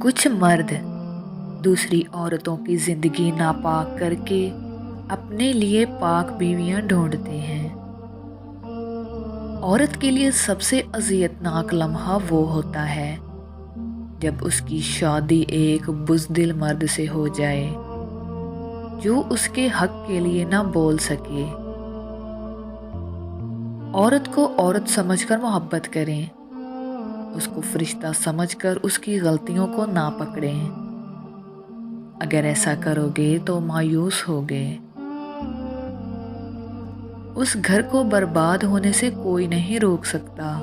کچھ مرد دوسری عورتوں کی زندگی ناپاک کر کے اپنے لیے پاک بیویاں ڈھونڈتے ہیں۔ عورت کے لیے سب سے اذیتناک لمحہ وہ ہوتا ہے جب اس کی شادی ایک بزدل مرد سے ہو جائے جو اس کے حق کے لیے نہ بول سکے۔ عورت کو عورت سمجھ کر محبت کریں، اس کو فرشتہ سمجھ کر اس کی غلطیوں کو نہ پکڑیں۔ اگر ایسا کرو گے تو مایوس ہوگے۔ اس گھر کو برباد ہونے سے کوئی نہیں روک سکتا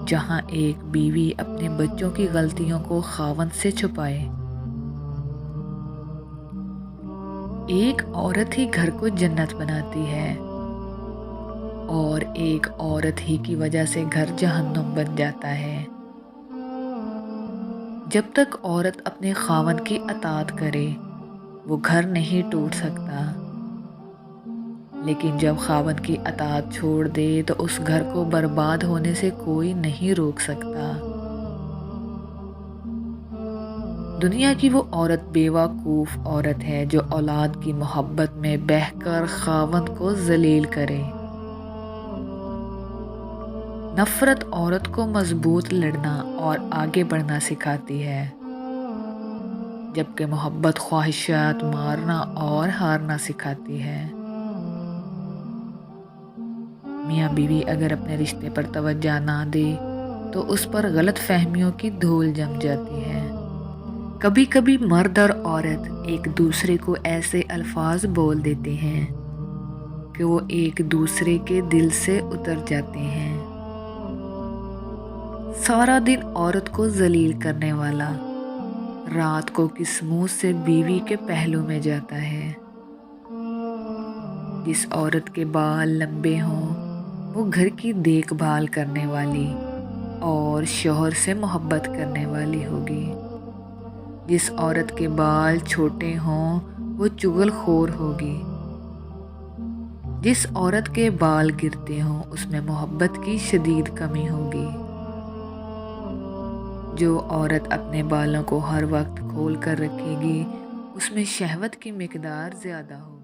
جہاں ایک بیوی اپنے بچوں کی غلطیوں کو خاوند سے چھپائے۔ ایک عورت ہی گھر کو جنت بناتی ہے اور ایک عورت ہی کی وجہ سے گھر جہنم بن جاتا ہے۔ جب تک عورت اپنے خاوند کی اطاعت کرے وہ گھر نہیں ٹوٹ سکتا، لیکن جب خاوند کی اطاعت چھوڑ دے تو اس گھر کو برباد ہونے سے کوئی نہیں روک سکتا۔ دنیا کی وہ عورت بیوقوف عورت ہے جو اولاد کی محبت میں بہہ کر خاوند کو ذلیل کرے۔ نفرت عورت کو مضبوط لڑنا اور آگے بڑھنا سکھاتی ہے، جبکہ محبت خواہشات مارنا اور ہارنا سکھاتی ہے۔ میاں بیوی اگر اپنے رشتے پر توجہ نہ دے تو اس پر غلط فہمیوں کی دھول جم جاتی ہے۔ کبھی کبھی مرد اور عورت ایک دوسرے کو ایسے الفاظ بول دیتے ہیں کہ وہ ایک دوسرے کے دل سے اتر جاتے ہیں۔ سارا دن عورت کو ذلیل کرنے والا رات کو کس منہ سے بیوی کے پہلو میں جاتا ہے۔ جس عورت کے بال لمبے ہوں وہ گھر کی دیکھ بھال کرنے والی اور شوہر سے محبت کرنے والی ہوگی۔ جس عورت کے بال چھوٹے ہوں وہ چغل خور ہوگی۔ جس عورت کے بال گرتے ہوں اس میں محبت کی شدید کمی ہوگی۔ جو عورت اپنے بالوں کو ہر وقت کھول کر رکھے گی اس میں شہوت کی مقدار زیادہ ہوگی۔